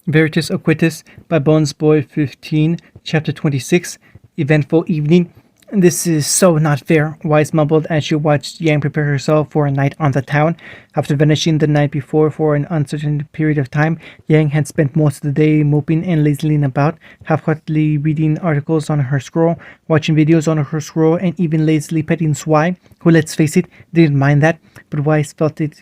Veritas Oquitus by Bones Boy 15, Chapter 26, Eventful Evening. This is so not fair, Wise mumbled as she watched Yang prepare herself for a night on the town. After vanishing the night before for an uncertain period of time, Yang had spent most of the day moping and lazily about, half-heartedly reading articles on her scroll, watching videos on her scroll, and even lazily petting Swai, who, let's face it, didn't mind that, but Wise felt it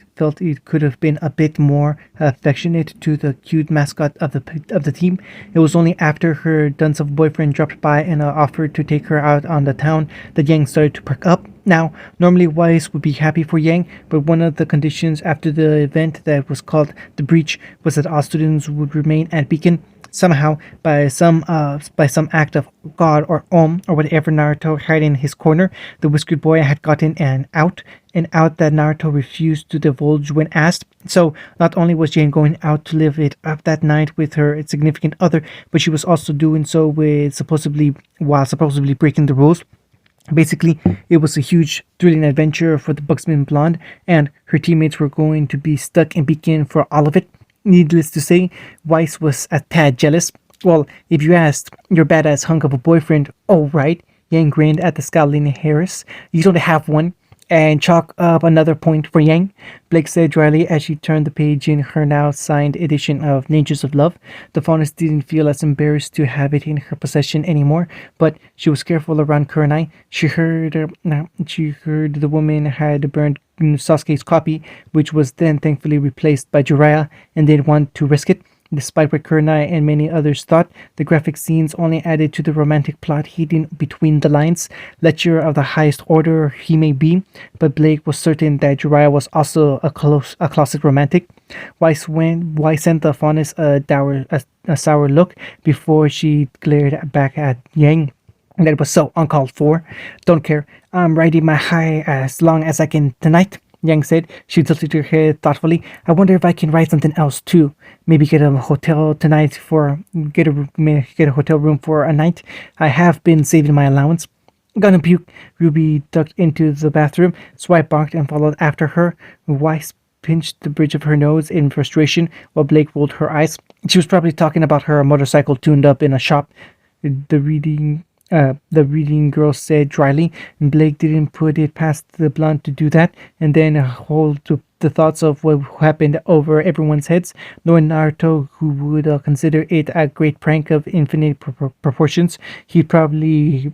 could have been a bit more affectionate to the cute mascot of the team. It was only after her dunce of boyfriend dropped by and offered to take her out on the town that Yang started to perk up. Now, normally Wise would be happy for Yang, but one of the conditions after the event that was called the breach was that all students would remain at Beacon. Somehow, by some act of God or Om or whatever Naruto had in his corner, the whiskered boy had gotten an out that Naruto refused to divulge when asked. So not only was Jane going out to live it up that night with her significant other, but she was also doing so while supposedly breaking the rules. Basically, it was a huge, thrilling adventure for the Buxman blonde, and her teammates were going to be stuck in Beacon for all of it. Needless to say, Weiss was a tad jealous. Well, if you asked your badass hunk of a boyfriend, oh right, Yang grinned at the scowling Harris. You don't have one. And chalk up another point for Yang, Blake said dryly as she turned the page in her now signed edition of Natures of Love. The faunus didn't feel as embarrassed to have it in her possession anymore, but she was careful around Kurenai. She heard the woman had burned Sasuke's copy, which was then thankfully replaced by Jiraiya, and didn't want to risk it. Despite what Kurenai and many others thought, the graphic scenes only added to the romantic plot hidden between the lines. Lecturer of the highest order he may be, but Blake was certain that Jiraiya was also a closet romantic. Why sent the faunus a sour look before she glared back at Yang? That was so uncalled for. Don't care. I'm riding my high as long as I can tonight, Yang said. She tilted her head thoughtfully. I wonder if I can write something else too. Maybe get a hotel tonight get a hotel room for a night. I have been saving my allowance. Gonna puke. Ruby ducked into the bathroom. Swipe barked and followed after her. Weiss pinched the bridge of her nose in frustration while Blake rolled her eyes. She was probably talking about her motorcycle tuned up in a shop. The reading girl said dryly. Blake didn't put it past the blonde to do that, and then hold to the thoughts of what happened over everyone's heads. Knowing Naruto, who would consider it a great prank of infinite proportions, he'd probably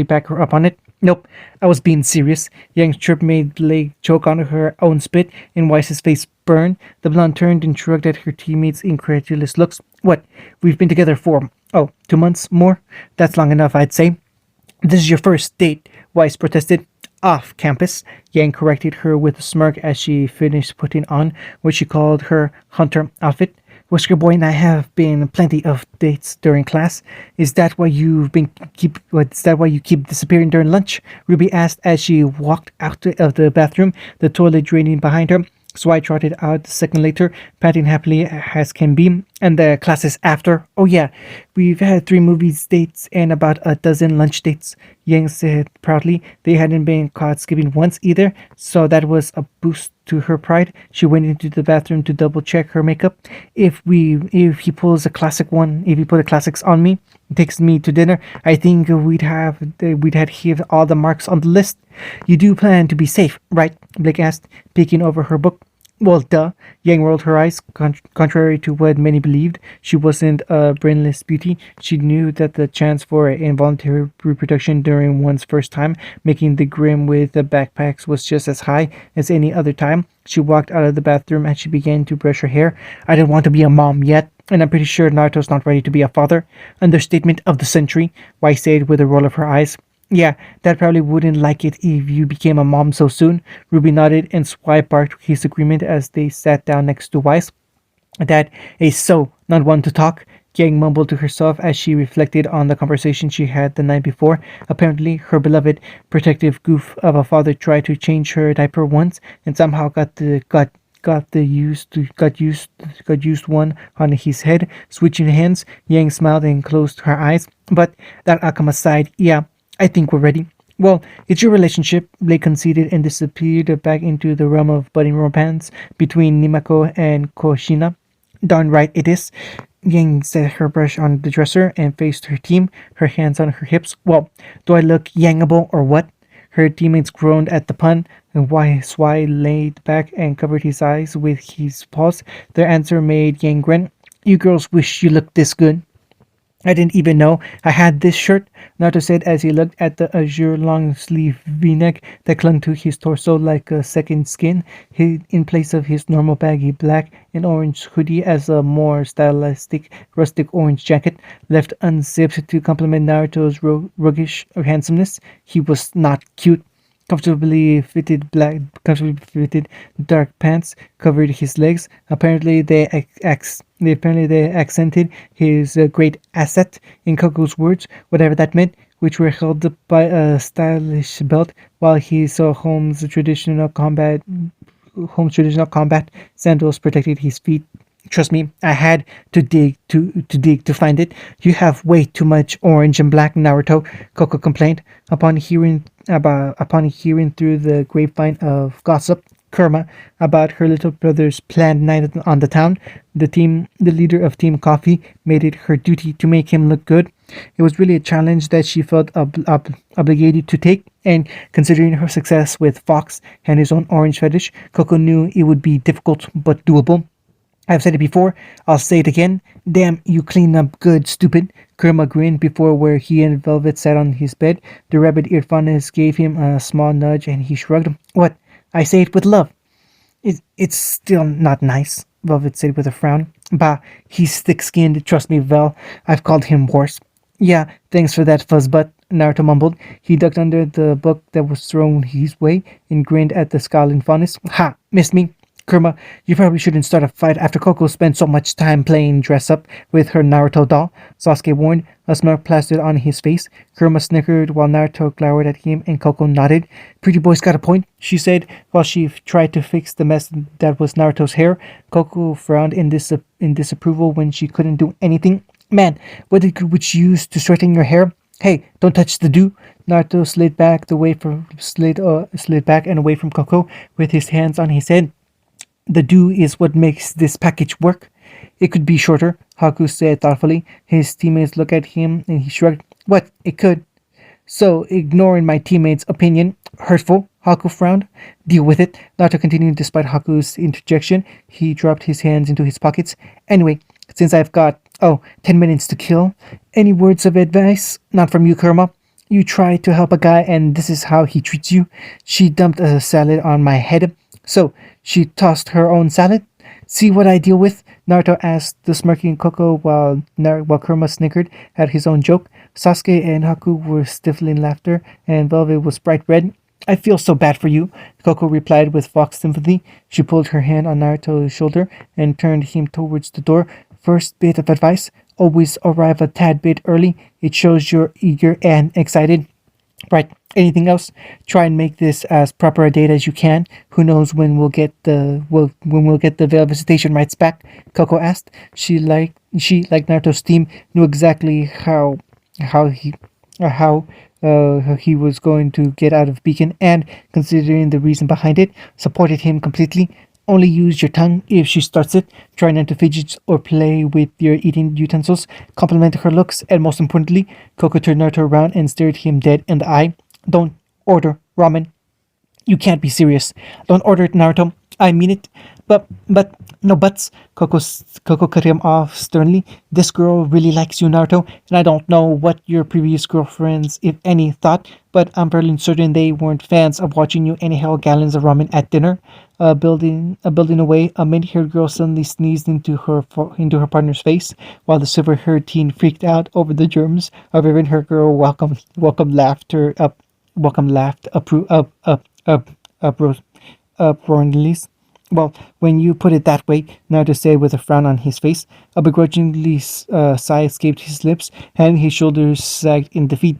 back her up on it. Nope, I was being serious. Yang's chirp made Blake choke on her own spit, and Weiss's face burned. The blonde turned and shrugged at her teammates' incredulous looks. What? We've been together for, 2 months more? That's long enough, I'd say. This is your first date, Weiss protested. Off campus, Yang corrected her with a smirk as she finished putting on what she called her hunter outfit. Whisker Boy and I have been plenty of dates during class. Is that why you keep disappearing during lunch? Ruby asked as she walked out of the bathroom, the toilet draining behind her. So I trotted out a second later, panting happily as can be. And the classes after. Oh yeah, we've had 3 movies dates and about a dozen lunch dates, Yang said proudly. They hadn't been caught skipping once either, so that was a boost to her pride. She went into the bathroom to double check her makeup. If he pulls a classic one, if he put the classics on me, takes me to dinner, I think we'd had hit all the marks on the list. You do plan to be safe, right? Blake asked, peeking over her book. Well, duh. Yang rolled her eyes. Contrary to what many believed, she wasn't a brainless beauty. She knew that the chance for involuntary reproduction during one's first time making the grim with the backpacks was just as high as any other time. She walked out of the bathroom and she began to brush her hair. I don't want to be a mom yet, and I'm pretty sure Naruto's not ready to be a father. Understatement of the century, Weiss said with a roll of her eyes. Yeah, Dad probably wouldn't like it if you became a mom so soon. Ruby nodded and Swipe barked his agreement as they sat down next to Weiss. Dad is so not one to talk, Yang mumbled to herself as she reflected on the conversation she had the night before. Apparently, her beloved, protective goof of a father tried to change her diaper once and somehow got used one on his head. Switching hands, Yang smiled and closed her eyes. But that outcome aside, yeah, I think we're ready. Well, it's your relationship, Blake conceded and disappeared back into the realm of budding romance between Nimako and Koshina. Darn right it is. Yang set her brush on the dresser and faced her team, her hands on her hips. Well, do I look Yangable or what? Her teammates groaned at the pun, and Swai laid back and covered his eyes with his paws. Their answer made Yang grin. You girls wish you looked this good. I didn't even know I had this shirt, Naruto said as he looked at the azure long sleeve v-neck that clung to his torso like a second skin, in place of his normal baggy black and orange hoodie as a more stylistic rustic orange jacket, left unzipped to complement Naruto's roguish handsomeness. He was not cute. Comfortably fitted dark pants covered his legs. Apparently they accented his great asset, in Coco's words, whatever that meant, which were held up by a stylish belt, while he saw Holmes' traditional combat sandals protected his feet. Trust me, I had to dig to find it. You have way too much orange and black, Naruto, Coco complained. Upon hearing through the grapevine of gossip Kurma about her little brother's planned night on the town, the leader of Team Coffee, made it her duty to make him look good. It was really a challenge that she felt obligated to take, and considering her success with Fox and his own orange fetish, Coco knew it would be difficult but doable. I've said it before, I'll say it again. Damn, you clean up good, stupid. Kurma grinned before where he and Velvet sat on his bed. The rabbit-eared fondness gave him a small nudge and he shrugged. What? I say it with love. It's still not nice, Velvet said with a frown. Bah, he's thick-skinned, trust me, Vel. I've called him worse. Yeah, thanks for that, fuzzbutt, Naruto mumbled. He ducked under the book that was thrown his way and grinned at the scowling fondness. Ha! Missed me. Kurma, you probably shouldn't start a fight after Coco spent so much time playing dress up with her Naruto doll, Sasuke warned, a smirk plastered on his face. Kurma snickered while Naruto glowered at him and Coco nodded. Pretty boy's got a point, she said while she tried to fix the mess that was Naruto's hair. Coco frowned in disapproval when she couldn't do anything. Man, what did Kuwich use to straighten your hair? Hey, don't touch the dew. Naruto slid back and away from Coco with his hands on his head. The dew is what makes this package work. It could be shorter, Haku said thoughtfully. His teammates looked at him and he shrugged. What? It could. So, ignoring my teammate's opinion, hurtful, Haku frowned. Deal with it. Naruto continued despite Haku's interjection. He dropped his hands into his pockets. Anyway, since I've got, 10 minutes to kill, any words of advice? Not from you, Kurma. You try to help a guy and this is how he treats you. She dumped a salad on my head. So, she tossed her own salad? See what I deal with? Naruto asked the smirking Coco while Kurma snickered at his own joke. Sasuke and Haku were stifling laughter, and Velvet was bright red. I feel so bad for you, Coco replied with fox sympathy. She pulled her hand on Naruto's shoulder and turned him towards the door. First bit of advice, always arrive a tad bit early. It shows you're eager and excited. Right. Anything else? Try and make this as proper a date as you can. Who knows when we'll get the veil visitation rights back? Coco asked. She like Naruto's team knew exactly how he was going to get out of Beacon, and considering the reason behind it, supported him completely. Only use your tongue if she starts it. Try not to fidget or play with your eating utensils. Compliment her looks, and most importantly, Coco turned Naruto around and stared him dead in the eye. Don't order ramen. You can't be serious. Don't order it, Naruto. I mean it. But, no buts. Coco cut him off sternly. This girl really likes you, Naruto, and I don't know what your previous girlfriends, if any, thought, but I'm fairly certain they weren't fans of watching you inhale gallons of ramen at dinner. Building away, a mid-haired girl suddenly sneezed into her partner's face, while the silver-haired teen freaked out over the germs. A red-haired girl laughed uproariously. Well, when you put it that way, Naruto said with a frown on his face. A begrudgingly sigh escaped his lips, and his shoulders sagged in defeat.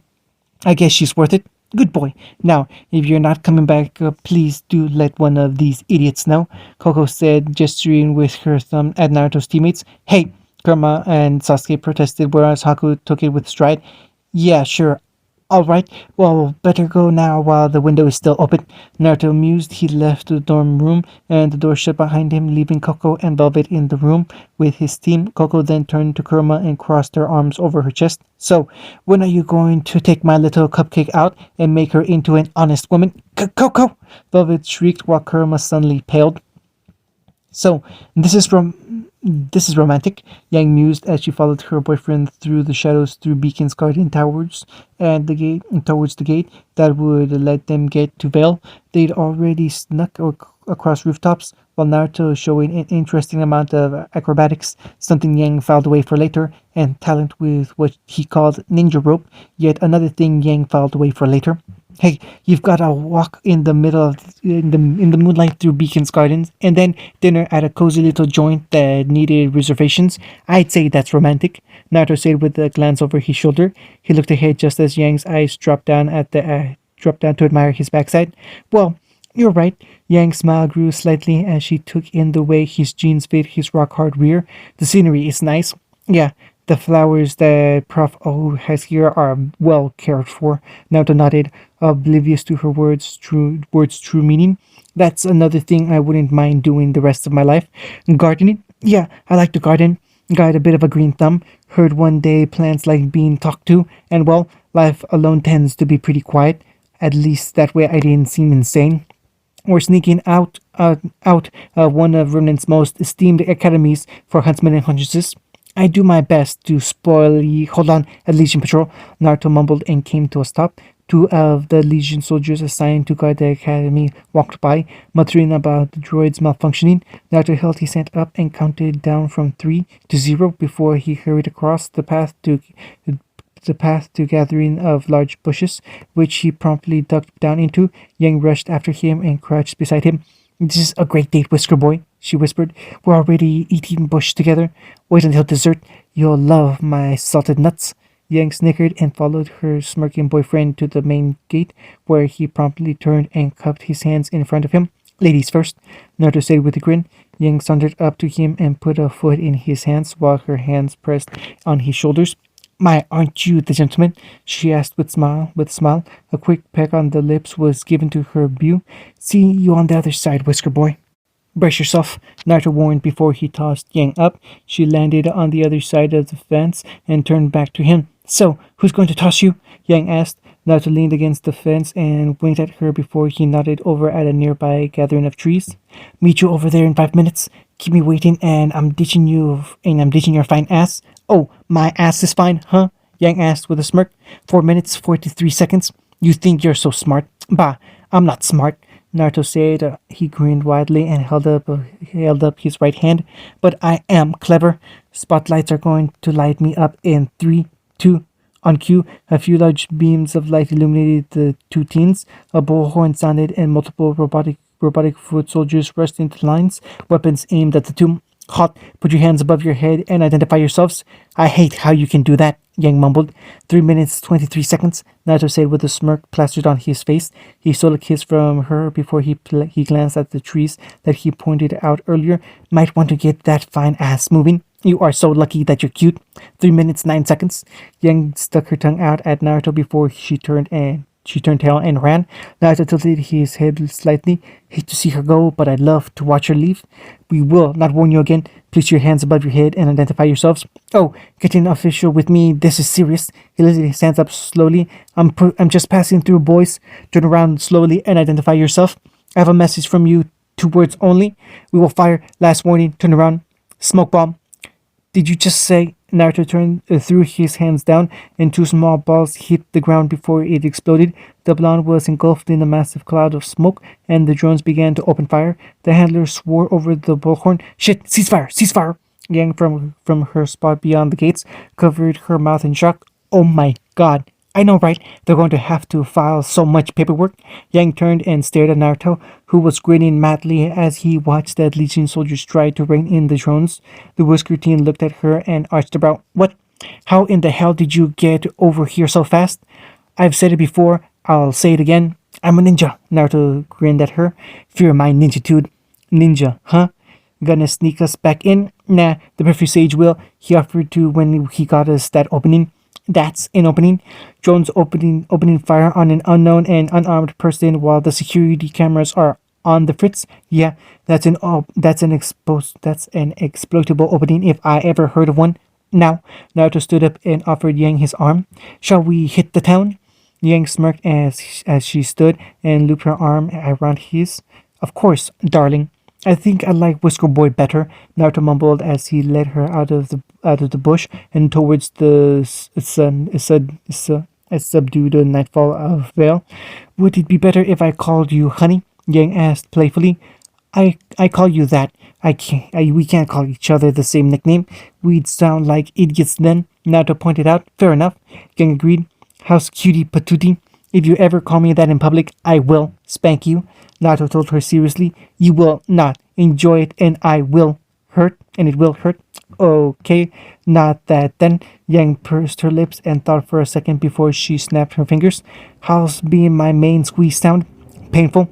I guess she's worth it. Good boy. Now, if you're not coming back, please do let one of these idiots know, Coco said, gesturing with her thumb at Naruto's teammates. Hey, Kurama and Sasuke protested, whereas Haku took it with stride. Yeah, sure. All right, well, better go now while the window is still open. Naruto mused. He left the dorm room, and the door shut behind him, leaving Coco and Velvet in the room with his team. Coco then turned to Kurama and crossed her arms over her chest. So, when are you going to take my little cupcake out and make her into an honest woman? Coco! Velvet shrieked while Kurama suddenly paled. So, this is romantic, Yang mused as she followed her boyfriend through the shadows through Beacon's garden towards the gate that would let them get to Vale. They'd already across rooftops, while Naruto showing an interesting amount of acrobatics, something Yang filed away for later, and talent with what he called ninja rope, yet another thing Yang filed away for later. Hey, you've got to walk in the middle of in the moonlight through Beacon's Gardens, and then dinner at a cozy little joint that needed reservations. I'd say that's romantic. Naruto said with a glance over his shoulder. He looked ahead just as Yang's eyes dropped down to admire his backside. Well, you're right. Yang's smile grew slightly as she took in the way his jeans fit his rock hard rear. The scenery is nice. Yeah, the flowers that Prof. O has here are well cared for. Naruto nodded, oblivious to her words' true meaning. That's another thing I wouldn't mind doing the rest of my life. Gardening? Yeah, I like to garden. Got a bit of a green thumb. Heard one day plants like being talked to, and well, life alone tends to be pretty quiet. At least that way I didn't seem insane or sneaking out one of Remnant's most esteemed academies for huntsmen and huntresses. I do my best to spoil ye. Hold on, at Legion Patrol. Naruto mumbled and came to a stop. Two of the Legion soldiers assigned to guard the academy walked by, muttering about the droid's malfunctioning. Naruto held his hand up and counted down from 3 to 0 before he hurried across the path to gathering of large bushes, which he promptly ducked down into. Yang rushed after him and crouched beside him. This is a great date, Whisker Boy, she whispered. We're already eating bush together. Wait until dessert. You'll love my salted nuts. Yang snickered and followed her smirking boyfriend to the main gate, where he promptly turned and cupped his hands in front of him. Ladies first, Naruto said with a grin. Yang sauntered up to him and put a foot in his hands while her hands pressed on his shoulders. My, aren't you the gentleman? She asked with a smile. A quick peck on the lips was given to her beau. See you on the other side, Whisker Boy. Brace yourself, Naruto warned before he tossed Yang up. She landed on the other side of the fence and turned back to him. So, who's going to toss you? Yang asked. Naruto leaned against the fence and winked at her before he nodded over at a nearby gathering of trees. Meet you over there in 5 minutes. Keep me waiting, and I'm ditching your fine ass. Oh, my ass is fine, huh? Yang asked with a smirk. 4 minutes, 43 seconds. You think you're so smart? Bah, I'm not smart. Naruto said. He grinned widely and held up his right hand. But I am clever. Spotlights are going to light me up in 3, 2. On cue, a few large beams of light illuminated the two teens. A bullhorn sounded, and multiple robotic foot soldiers rushed into lines, weapons aimed at the two. Halt! Put your hands above your head and identify yourselves. I hate how you can do that, Yang mumbled. 3 minutes, 23 seconds, Naruto said with a smirk plastered on his face. He stole a kiss from her before he glanced at the trees that he pointed out earlier. Might want to get that fine ass moving. You are so lucky that you're cute. 3 minutes, 9 seconds. Yang stuck her tongue out at Naruto before she turned tail and ran. Naruto tilted his head slightly. Hate to see her go, but I'd love to watch her leave. We will not warn you again. Place your hands above your head and identify yourselves. Oh, getting official with me. This is serious. He lifted his hands up slowly. I'm just passing through, boys. Turn around slowly and identify yourself. I have a message from you. 2 words only. We will fire. Last warning. Turn around. Smoke bomb. Did you just say? Naruto threw his hands down, and 2 small balls hit the ground before it exploded. The blonde was engulfed in a massive cloud of smoke, and the drones began to open fire. The handler swore over the bullhorn. Shit! Ceasefire! Ceasefire! Yang from her spot beyond the gates covered her mouth in shock. Oh my god! I know, right? They're going to have to file so much paperwork. Yang turned and stared at Naruto, who was grinning madly as he watched the Legion soldiers try to rein in the drones. The Whisker teen looked at her and arched a brow. What? How in the hell did you get over here so fast? I've said it before. I'll say it again. I'm a ninja. Naruto grinned at her. Fear my ninjitude. Ninja, huh? Gonna sneak us back in? Nah, the perfect sage will. He offered to when he got us that opening. That's an opening. Drones opening fire on an unknown and unarmed person while the security cameras are on the fritz. Yeah, that's an exploitable opening if I ever heard of one. Now, Naruto stood up and offered Yang his arm. Shall we hit the town? Yang smirked as she stood and looped her arm around his. Of course, darling. I think I like Whisker Boy better, Naruto mumbled as he led her out of the bush and towards the subdued nightfall of Vale. Would it be better if I called you Honey? Yang asked playfully. I call you that. We can't call each other the same nickname. We'd sound like idiots then, Naruto pointed out. Fair enough, Yang agreed. How's cutie patootie? If you ever call me that in public, I will spank you. Naruto told her seriously. You will not enjoy it and it will hurt. Okay, not that then. Yang pursed her lips and thought for a second before she snapped her fingers. How's being my main squeeze sound? Painful?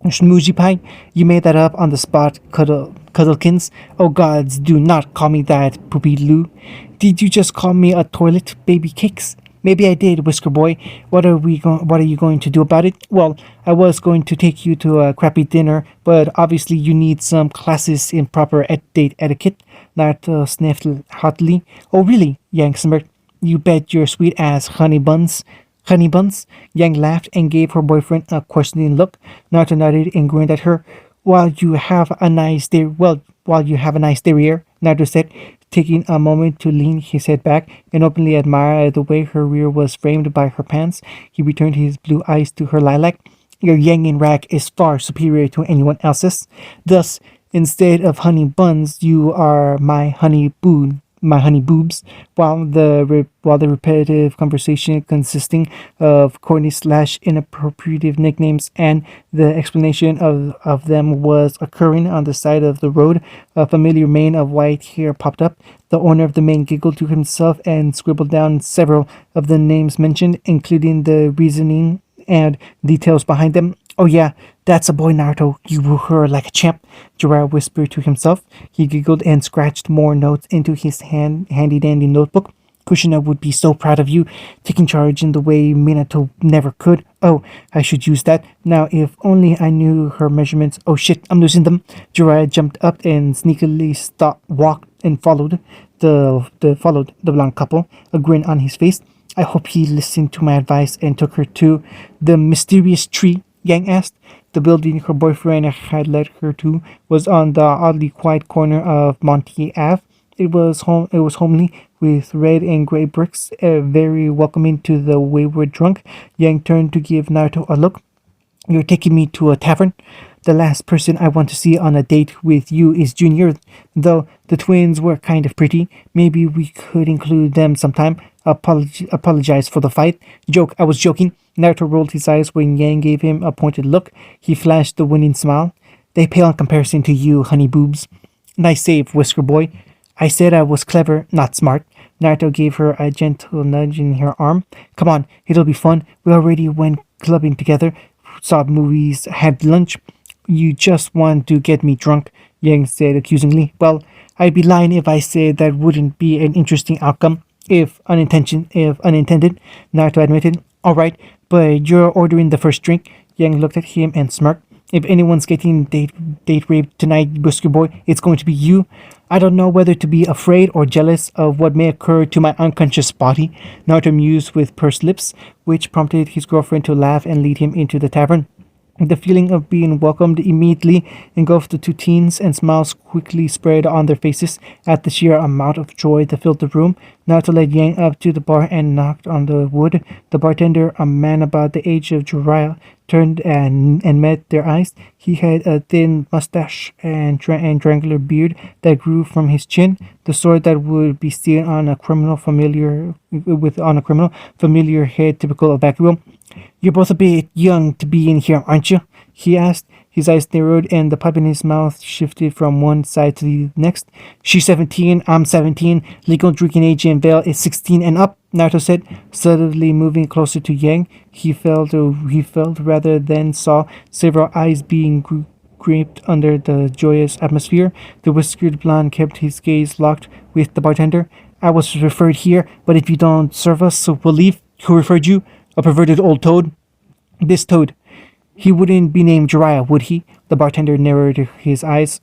Schmoozy pie? You made that up on the spot, Cuddlekins. Oh gods, do not call me that, Poopy Lou. Did you just call me a toilet, baby cakes? Maybe I did, Whisker Boy. What are you going to do about it? Well, I was going to take you to a crappy dinner, but obviously you need some classes in proper date etiquette. Naruto sniffed hotly. Oh really? Yang smirked. You bet your sweet ass, honey buns. Honey buns? Yang laughed and gave her boyfriend a questioning look. Naruto nodded and grinned at her. While you have a nice derriere, Naruto said, taking a moment to lean his head back and openly admire the way her rear was framed by her pants. He returned his blue eyes to her lilac. Your yang in rag is far superior to anyone else's. Thus, instead of honey buns, you are my honey boobs, while the repetitive conversation consisting of corny slash inappropriate nicknames and the explanation of them was occurring on the side of the road, a familiar mane of white hair popped up. The owner of the mane giggled to himself and scribbled down several of the names mentioned, including the reasoning and details behind them. Oh yeah, that's a boy, Naruto. You woo her like a champ, Jiraiya whispered to himself. He giggled and scratched more notes into his handy-dandy notebook. Kushina would be so proud of you, taking charge in the way Minato never could. Oh, I should use that. Now, if only I knew her measurements. Oh shit, I'm losing them. Jiraiya jumped up and sneakily walked and followed the blonde couple, a grin on his face. I hope he listened to my advice and took her to the mysterious tree, Yang asked. The building her boyfriend had led her to was on the oddly quiet corner of Monty Ave. It was homely, with red and gray bricks, very welcoming to the wayward drunk. Yang turned to give Naruto a look. You're taking me to a tavern? The last person I want to see on a date with you is Junior, though the twins were kind of pretty. Maybe we could include them sometime. Apologize for the fight. Joke, I was joking. Naruto rolled his eyes when Yang gave him a pointed look. He flashed the winning smile. They pale in comparison to you, honey boobs. Nice save, Whisker Boy. I said I was clever, not smart. Naruto gave her a gentle nudge in her arm. Come on, it'll be fun. We already went clubbing together, saw movies, had lunch. You just want to get me drunk, Yang said accusingly. Well, I'd be lying if I said that wouldn't be an interesting outcome, if unintended, Naruto admitted. Alright, but you're ordering the first drink. Yang looked at him and smirked. If anyone's getting date raped tonight, Whisker Boy, it's going to be you. I don't know whether to be afraid or jealous of what may occur to my unconscious body, Naruto mused with pursed lips, which prompted his girlfriend to laugh and lead him into the tavern. The feeling of being welcomed immediately engulfed the two teens, and smiles quickly spread on their faces at the sheer amount of joy that filled the room. Naruto led Yang up to the bar and knocked on the wood. The bartender, a man about the age of Jiraiya, turned and met their eyes. He had a thin mustache and triangular beard that grew from his chin, the sort that would be seen on a criminal familiar head typical of Bakugo. You're both a bit young to be in here, aren't you? He asked. His eyes narrowed and the pipe in his mouth shifted from one side to the next. She's 17, I'm 17. Legal drinking age in Vale is 16 and up, Naruto said, subtly moving closer to Yang. He felt rather than saw several eyes being crept under the joyous atmosphere. The whiskered blonde kept his gaze locked with the bartender. I was referred here, but if you don't serve us, so we'll leave. Who referred you? A perverted old toad? This toad. He wouldn't be named Jiraiya, would he? The bartender narrowed his eyes.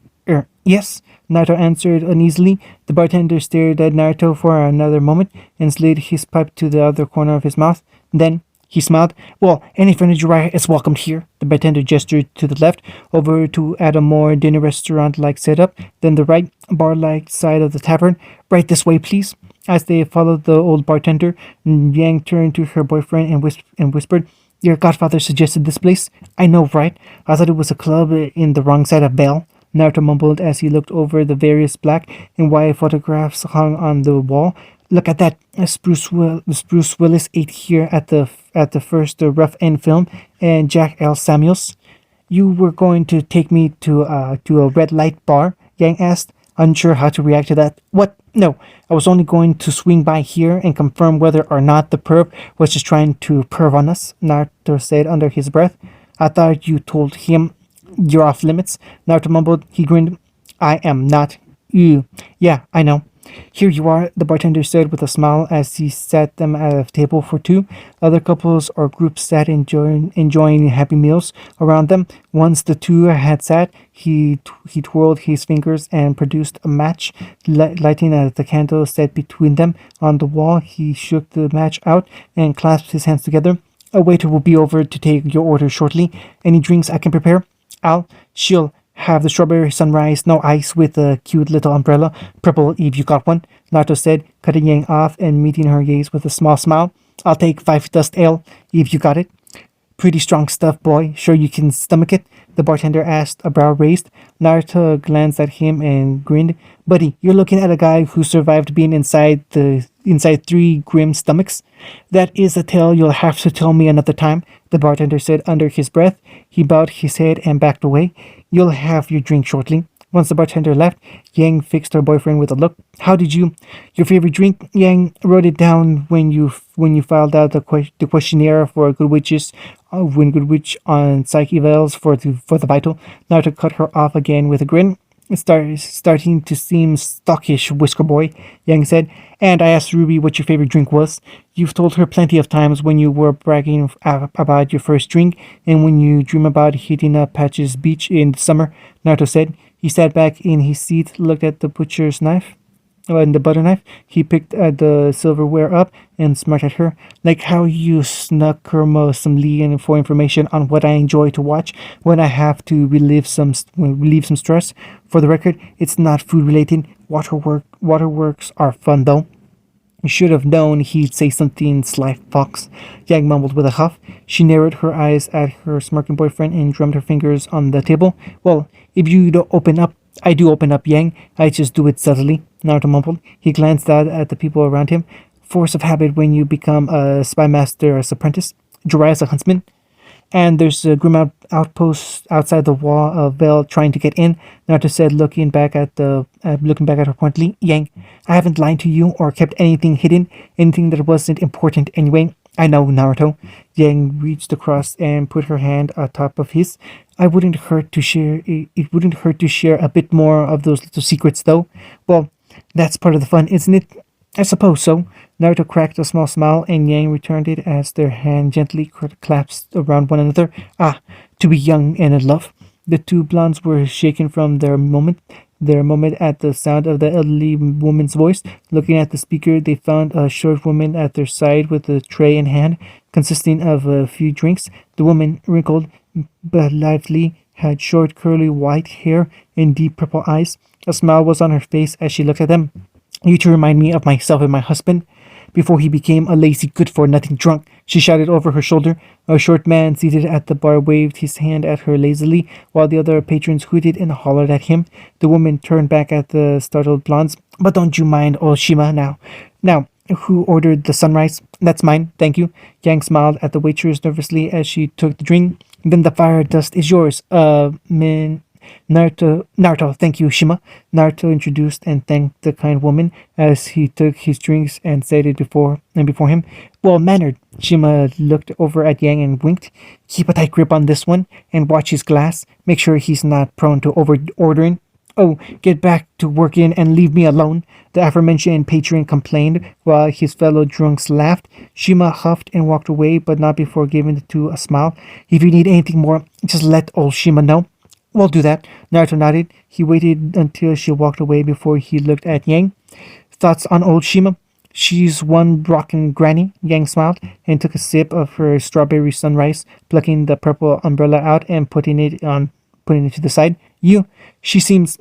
Yes, Naruto answered uneasily. The bartender stared at Naruto for another moment and slid his pipe to the other corner of his mouth. Then he smiled. Well, any friend of Jiraiya is welcomed here. The bartender gestured to the left, over to at a more dinner restaurant-like setup, then the right, bar-like side of the tavern. Right this way, please. As they followed the old bartender, Yang turned to her boyfriend and whispered, your godfather suggested this place? I know, right? I thought it was a club in the wrong side of Bell. Naruto mumbled as he looked over the various black and white photographs hung on the wall. Look at that. Bruce Willis ate here at the first Rough End film, and Jack L. Samuels. You were going to take me to a red light bar? Yang asked, unsure how to react to that. What? No, I was only going to swing by here and confirm whether or not the perv was just trying to perv on us, Naruto said under his breath. I thought you told him you're off limits. Naruto mumbled. He grinned. I am not. You. Yeah, I know. Here you are, the bartender said with a smile as he sat them at a table for two. Other couples or groups sat enjoying happy meals around them. Once the two had sat, he twirled his fingers and produced a match, lighting the candle set between them on the wall. He shook the match out and clasped his hands together. A waiter will be over to take your order shortly. Any drinks I can prepare? She'll have the strawberry sunrise, no ice, with a cute little umbrella. Purple if you got one, Naruto said, cutting Yang off and meeting her gaze with a small smile. I'll take 5 dust ale if you got it. Pretty strong stuff, boy. Sure you can stomach it? The bartender asked, a brow raised. Naruto glanced at him and grinned. Buddy, you're looking at a guy who survived being inside 3 grim stomachs. That is a tale you'll have to tell me another time, the bartender said under his breath. He bowed his head and backed away. You'll have your drink shortly. Once the bartender left, Yang fixed her boyfriend with a look. How did you? Your favorite drink? Yang wrote it down when you filed out the questionnaire for Good Witches, when Good Witch on psych evals for the vital. Naruto cut her off again with a grin. Starting to seem stockish, Whisker Boy, Yang said. And I asked Ruby what your favorite drink was. You've told her plenty of times when you were bragging about your first drink and when you dream about hitting up Patches Beach in the summer, Naruto said. He sat back in his seat, looked at the butcher's knife, and the butter knife. He picked the silverware up and smirked at her. Like how you snuck her some Lee for information on what I enjoy to watch when I have to relieve some stress. For the record, it's not food related. Waterworks are fun though. You should have known he'd say something sly fox, Yang mumbled with a huff. She narrowed her eyes at her smirking boyfriend and drummed her fingers on the table. Well, if you don't open up, I do open up, Yang. I just do it subtly, Naruto mumbled. He glanced out at the people around him. Force of habit when you become a spy master's apprentice. Jiraiya's a huntsman. And there's a grim outpost outside the wall of Bell trying to get in, Naruto said, looking back at her pointedly. Yang, I haven't lied to you or kept anything hidden, anything that wasn't important anyway. I know, Naruto. Yang reached across and put her hand atop of his. It wouldn't hurt to share a bit more of those little secrets, though. Well, that's part of the fun, isn't it? I suppose so. Naruto cracked a small smile, and Yang returned it as their hand gently clasped around one another. Ah, to be young and in love. The two blondes were shaken from their moment at the sound of the elderly woman's voice. Looking at the speaker, they found a short woman at their side with a tray in hand, consisting of a few drinks. The woman, wrinkled but lively, had short curly white hair and deep purple eyes. A smile was on her face as she looked at them. You two remind me of myself and my husband before he became a lazy good-for-nothing drunk, she shouted over her shoulder. A short man seated at the bar waved his hand at her lazily, while the other patrons hooted and hollered at him. The woman turned back at the startled blondes. But don't you mind old Shima now. Now, who ordered the sunrise? That's mine, thank you. Yang smiled at the waitress nervously as she took the drink. Then the fire dust is yours, Naruto, thank you, Shima. Naruto introduced and thanked the kind woman as he took his drinks and said it before him. Well mannered. Shima looked over at Yang and winked. Keep a tight grip on this one and watch his glass. Make sure he's not prone to over ordering. Oh, get back to working and leave me alone, the aforementioned patron complained, while his fellow drunks laughed. Shima huffed and walked away, but not before giving the two a smile. If you need anything more, just let old Shima know. We'll do that. Naruto nodded. He waited until she walked away before he looked at Yang. Thoughts on old Shima? She's one rockin' granny, Yang smiled, and took a sip of her strawberry sunrise, plucking the purple umbrella out and putting it to the side. She seems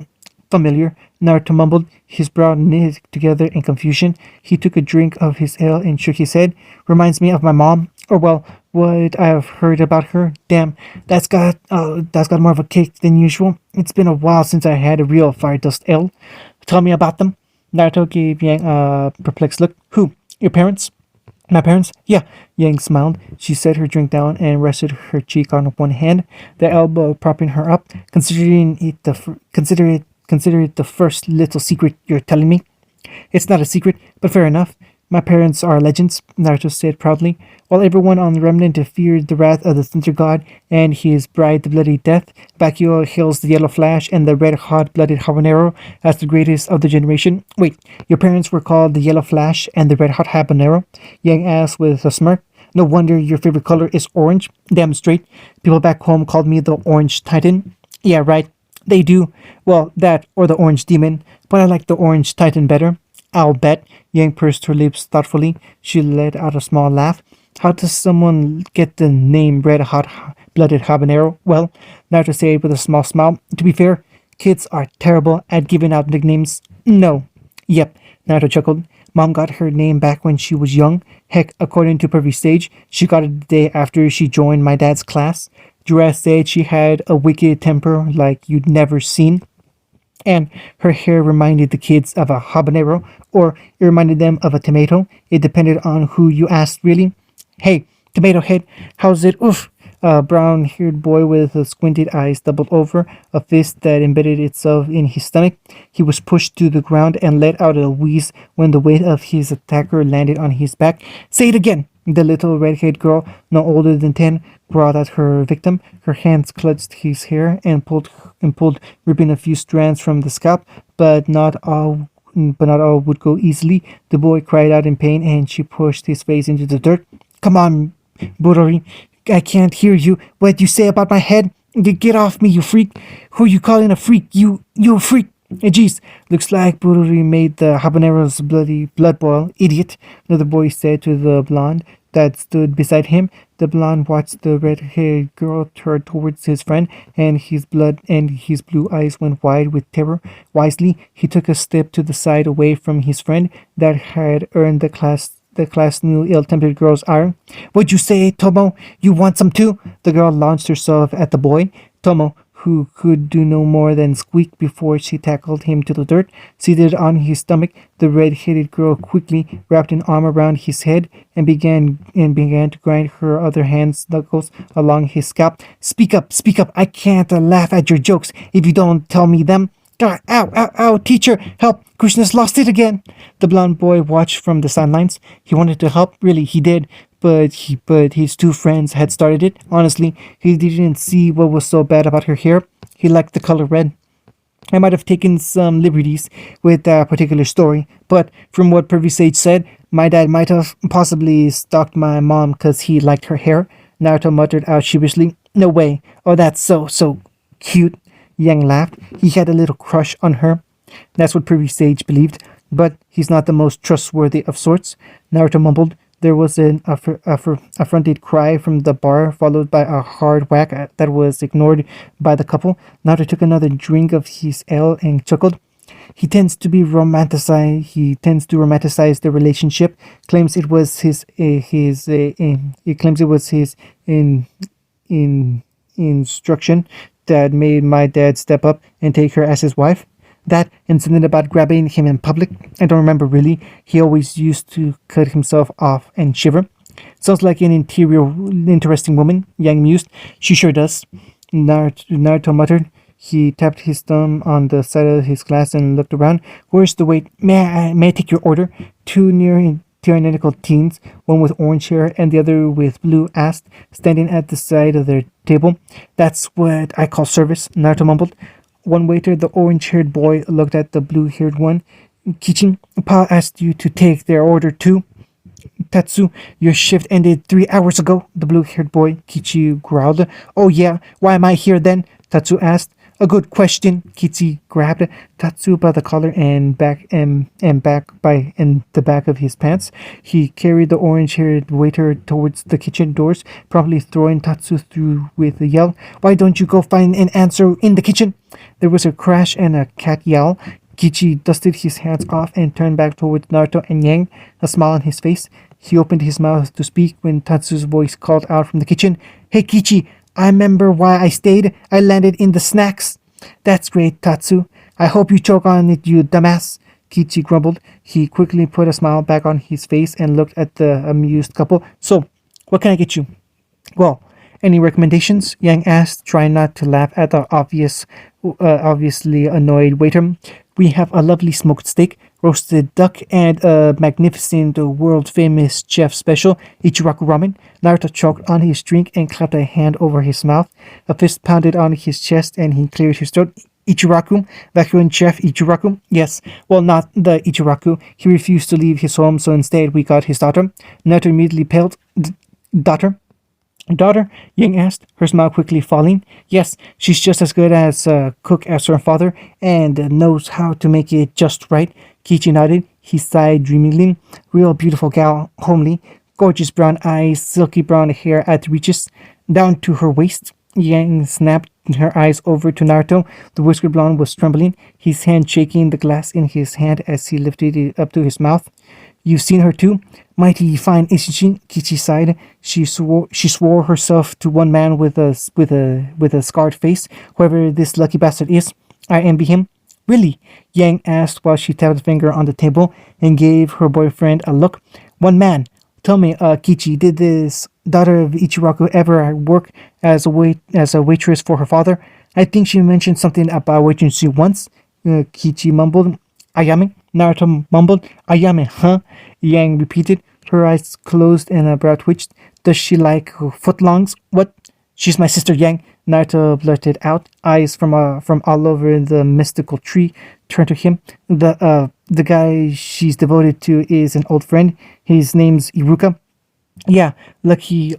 familiar, Naruto mumbled, his brow knit together in confusion. He took a drink of his ale and shook his head. Reminds me of my mom, or well, what I have heard about her. Damn, that's got more of a kick than usual. It's been a while since I had a real fire dust ale. Tell me about them. Naruto gave Yang a perplexed look. Who? Your parents? My parents? Yeah. Yang smiled. She set her drink down and rested her cheek on one hand, the elbow propping her up. Consider it the first little secret you're telling me. It's not a secret, but fair enough. My parents are legends, Naruto said proudly. While everyone on the remnant feared the wrath of the Thunder God and his bride, the Bloody Death, Bakugo hails the Yellow Flash and the Red Hot-Blooded Habanero as the greatest of the generation. Wait, your parents were called the Yellow Flash and the Red Hot Habanero? Yang asked with a smirk. No wonder your favorite color is orange. Damn straight. People back home called me the Orange Titan. Yeah, right. They do. Well, that or the Orange Demon, but I like the Orange Titan better. I'll bet. Yang pursed her lips thoughtfully. She let out a small laugh. How does someone get the name Red Hot Blooded Habanero? Well, Naruto said with a small smile. To be fair, kids are terrible at giving out nicknames. No. Yep, Naruto chuckled. Mom got her name back when she was young. Heck, according to Privy Sage, she got it the day after she joined my dad's class. Jura said she had a wicked temper like you'd never seen, and her hair reminded the kids of a habanero, or it reminded them of a tomato. It depended on who you asked, really. Hey, tomato head, how's it? Oof! A brown-haired boy with squinted eyes doubled over, a fist that embedded itself in his stomach. He was pushed to the ground and let out a wheeze when the weight of his attacker landed on his back. Say it again! The little red-haired girl, no older than 10, growled at her victim. Her hands clutched his hair and pulled, ripping a few strands from the scalp, but not all would go easily. The boy cried out in pain, and she pushed his face into the dirt. Come on, Burori. I can't hear you. What you say about my head? Get off me, you freak. Who you calling a freak? You freak. Jeez, looks like Bururi made the habanero's blood boil, idiot, another boy said to the blonde that stood beside him. The blonde watched the red-haired girl turn towards his friend, and his blue eyes went wide with terror. Wisely, he took a step to the side away from his friend that had earned the class new ill-tempered girl's ire. What'd you say, Tomo? You want some too? The girl launched herself at the boy. Tomo, who could do no more than squeak before she tackled him to the dirt, seated on his stomach, the red-headed girl quickly wrapped an arm around his head and began to grind her other hand's knuckles along his scalp. Speak up, I can't laugh at your jokes if you don't tell me them. Ow, ow, ow, teacher, help, Krishna's lost it again. The blond boy watched from the sidelines. He wanted to help, really, he did, but his two friends had started it. Honestly, he didn't see what was so bad about her hair. He liked the color red. I might have taken some liberties with that particular story, but from what Privy Sage said, my dad might have possibly stalked my mom because he liked her hair. Naruto muttered out sheepishly, no way. Oh, that's so cute. Yang laughed. He had a little crush on her. That's what Privy Sage believed, but he's not the most trustworthy of sorts. Naruto mumbled. There was an affronted cry from the bar, followed by a hard whack that was ignored by the couple. Naruto took another drink of his ale and chuckled. He tends to romanticize the relationship. Claims it was his instruction that made my dad step up and take her as his wife. That and something about grabbing him in public. I don't remember really. He always used to cut himself off and shiver. Sounds like an interesting woman, Yang mused. She sure does. Naruto muttered. He tapped his thumb on the side of his glass and looked around. Where's the wait? May I take your order? Two near tyrannical teens, one with orange hair and the other with blue, asked, standing at the side of their table. That's what I call service, Naruto mumbled. One waiter, the orange-haired boy, looked at the blue-haired one. Kichin, Pa asked you to take their order too. Tatsu, your shift ended 3 hours ago, the blue-haired boy, Kichi, growled. Oh yeah, why am I here then? Tatsu asked. A good question. Kichi grabbed Tatsu by the collar and back by in the back of his pants. He carried the orange-haired waiter towards the kitchen doors, promptly throwing Tatsu through with a yell. Why don't you go find an answer in the kitchen? There was a crash and a cat yowl. Kichi dusted his hands off and turned back towards Naruto and Yang, a smile on his face. He opened his mouth to speak when Tatsu's voice called out from the kitchen. Hey Kichi, I remember why I stayed. I landed in the snacks. That's great, Tatsu. I hope you choke on it, you dumbass. Kichi grumbled. He quickly put a smile back on his face and looked at the amused couple. So, what can I get you? Well, any recommendations? Yang asked, trying not to laugh at the obviously annoyed waiter. We have a lovely smoked steak, roasted duck, and a magnificent world-famous chef special, Ichiraku ramen. Naruto choked on his drink and clapped a hand over his mouth. A fist pounded on his chest and he cleared his throat. Ichiraku? Vacuum chef Ichiraku? Yes. Well, not the Ichiraku. He refused to leave his home, so instead we got his daughter. Naruto immediately paled. Daughter? Daughter? Yang asked, her smile quickly falling. Yes, she's just as good as a cook as her father, and knows how to make it just right. Kichi nodded. He sighed dreamily. Real beautiful gal, homely. Gorgeous brown eyes, silky brown hair at the reaches, down to her waist. Yang snapped her eyes over to Naruto. The whiskered blonde was trembling, his hand shaking the glass in his hand as he lifted it up to his mouth. You've seen her too? Mighty fine, isn't she? Kichi sighed. She swore herself to one man with a scarred face. Whoever this lucky bastard is, I envy him. Really? Yang asked while she tapped a finger on the table and gave her boyfriend a look. One man. Tell me, Kichi, did this daughter of Ichiraku ever work as a waitress for her father? I think she mentioned something about waitressing once. Kichi mumbled. Ayame? Naruto mumbled. Ayame, huh? Yang repeated. Her eyes closed and her brow twitched. Does she like footlongs? What? She's my sister Yang. Naruto blurted out. Eyes from all over the mystical tree turned to him. The guy she's devoted to is an old friend. His name's Iruka. Yeah, lucky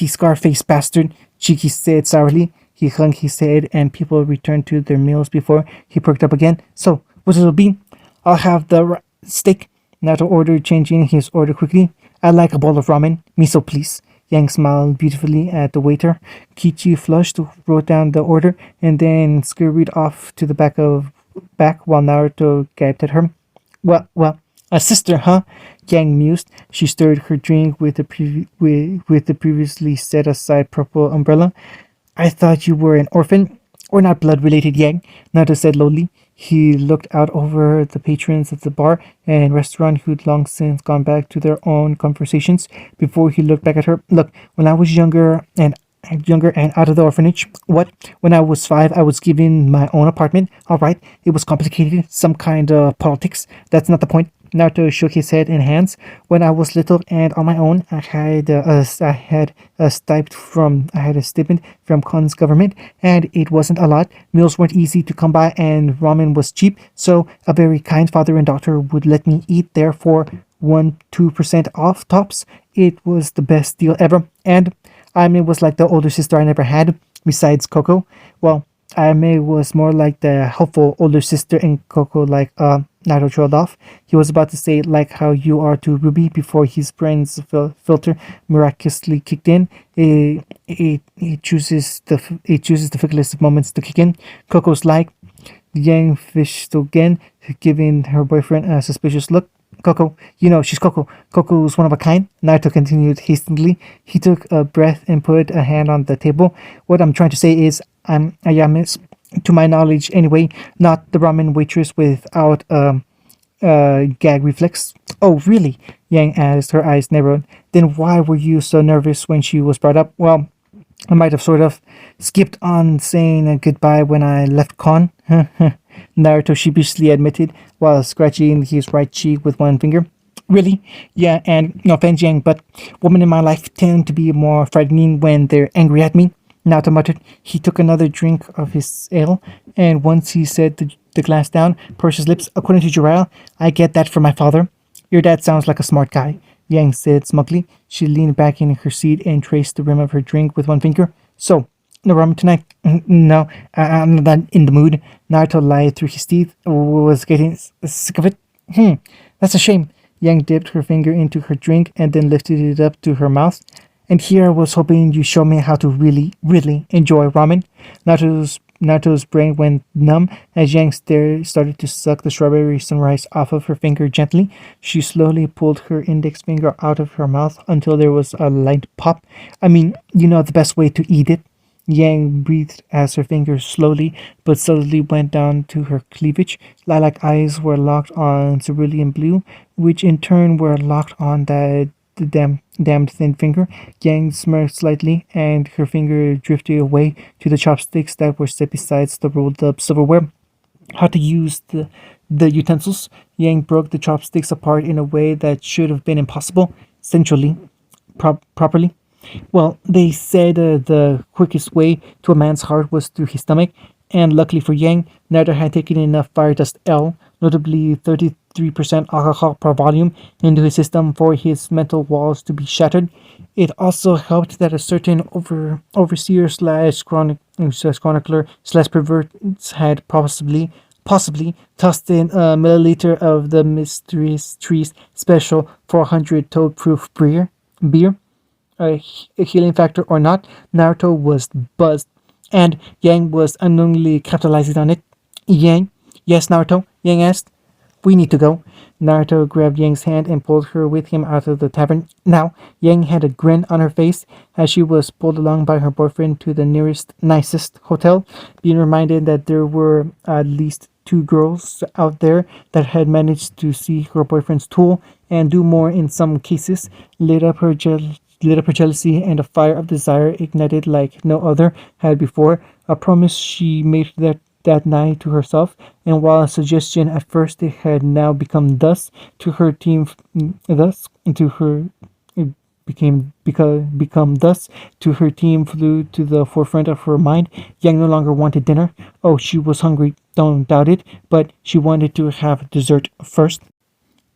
scar-faced bastard, Chiki said sourly. He hung his head and people returned to their meals before he perked up again. So, what it'll be? I'll have the steak. Naruto ordered, changing his order quickly. I'd like a bowl of ramen. Miso, please. Yang smiled beautifully at the waiter. Kichi flushed, wrote down the order, and then scurried off to the back while Naruto gaped at her. Well, a sister, huh? Yang mused. She stirred her drink with the previously set aside purple umbrella. I thought you were an orphan. We're not blood-related, Yang, Naruto said lowly. He looked out over the patrons of the bar and restaurant who'd long since gone back to their own conversations before he looked back at her. Look, when I was younger and out of the orphanage. What? When I was 5, I was given my own apartment. All right, it was complicated, some kind of politics. That's not the point. Naruto shook his head and hands. When I was little and on my own, I had a stipend from Khan's government, and it wasn't a lot. Meals weren't easy to come by, and ramen was cheap. So a very kind father and daughter would let me eat there for 1-2% off tops. It was the best deal ever, and Aime was like the older sister I never had, besides Coco. Well, Aime was more like the helpful older sister, and Coco like Naruto trailed off. He was about to say like how you are to Ruby before his brain's filter miraculously kicked in. It chooses the fickleness of moments to kick in. Coco's like Yang fished again, giving her boyfriend a suspicious look. Coco, you know, she's Coco. Coco's one of a kind. Naruto continued hastily. He took a breath and put a hand on the table. What I'm trying to say is, Ayamis, to my knowledge anyway, not the ramen waitress without gag reflex. Oh, really? Yang asked, her eyes narrowed. Then why were you so nervous when she was brought up? Well, I might have sort of skipped on saying goodbye when I left Kon. Naruto sheepishly admitted while scratching his right cheek with one finger. Really? Yeah, and no offense, Yang, but women in my life tend to be more frightening when they're angry at me. Naruto muttered. He took another drink of his ale, and once he set the glass down, pursed his lips. According to Jiraiya, I get that from my father. Your dad sounds like a smart guy, Yang said smugly. She leaned back in her seat and traced the rim of her drink with one finger. So, no ramen tonight? No, I'm not in the mood. Naruto lied through his teeth. Was getting sick of it. That's a shame. Yang dipped her finger into her drink and then lifted it up to her mouth. And here I was hoping you show me how to really, really enjoy ramen. Naruto's brain went numb as Yang started to suck the strawberry sunrise off of her finger gently. She slowly pulled her index finger out of her mouth until there was a light pop. I mean, you know the best way to eat it. Yang breathed as her fingers slowly but subtly went down to her cleavage. Lilac eyes were locked on cerulean blue, which in turn were locked on the damned thin finger. Yang smirked slightly, and her finger drifted away to the chopsticks that were set beside the rolled up silverware. How to use the utensils? Yang broke the chopsticks apart in a way that should have been impossible. Sensually, properly. Well, they said the quickest way to a man's heart was through his stomach, and luckily for Yang, Naruto had taken enough fire dust L, notably 33% alcohol per volume, into his system for his mental walls to be shattered. It also helped that a certain overseer slash chronicler slash pervert had possibly tossed in a milliliter of the mysterious tree's special 400 toad proof beer. A healing factor or not, Naruto was buzzed, and Yang was unknowingly capitalizing on it. Yang? Yes, Naruto? Yang asked. We need to go. Naruto grabbed Yang's hand and pulled her with him out of the tavern. Now, Yang had a grin on her face as she was pulled along by her boyfriend to the nearest, nicest hotel, being reminded that there were at least two girls out there that had managed to see her boyfriend's tool and do more in some cases, lit up her jealousy, and a fire of desire ignited like no other had before. A promise she made that night to herself, and while a suggestion at first, it had now become thus to her team. Thus to her it become thus to her team flew to the forefront of her mind. Yang no longer wanted dinner. Oh, she was hungry, don't doubt it, but she wanted to have dessert first.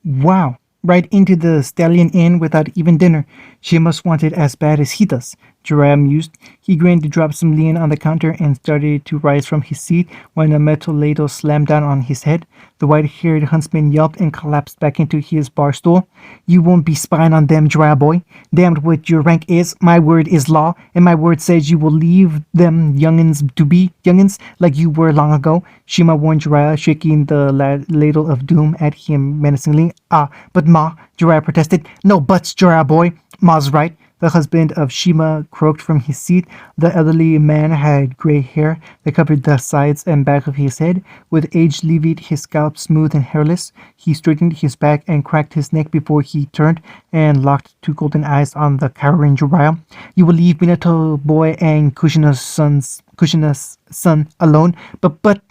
Wow, right into the stallion inn without even dinner. She must want it as bad as he does. Jiraiya mused. He grinned to drop some lien on the counter and started to rise from his seat when a metal ladle slammed down on his head. The white-haired huntsman yelped and collapsed back into his bar stool. You won't be spying on them, Jiraiya boy. Damned what your rank is, my word is law, and my word says you will leave them youngins to be youngins like you were long ago. Shima warned Jiraiya, shaking the ladle of doom at him menacingly. Ah, but Ma, Jiraiya protested. No buts, Jiraiya boy. Ma's right. The husband of Shima croaked from his seat. The elderly man had gray hair that covered the sides and back of his head. With age levied his scalp smooth and hairless, he straightened his back and cracked his neck before he turned and locked two golden eyes on the cowering Jiraiya. You will leave Minato boy and Kushina's son alone, but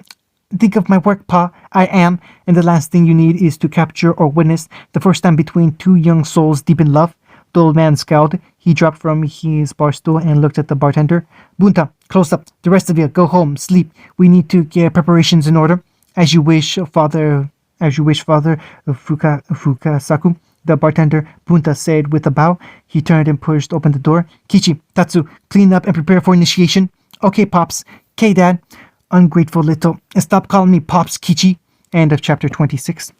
think of my work, Pa. I am, and the last thing you need is to capture or witness the first time between two young souls deep in love. The old man scowled. He dropped from his bar stool and looked at the bartender. Bunta, close up. The rest of you, go home, sleep. We need to get preparations in order. As you wish, Father. Fukasaku. The bartender, Bunta, said with a bow. He turned and pushed open the door. Kichi, Tatsu, clean up and prepare for initiation. Okay, Pops. Okay, Dad. Ungrateful little. Stop calling me Pops, Kichi. End of chapter 26.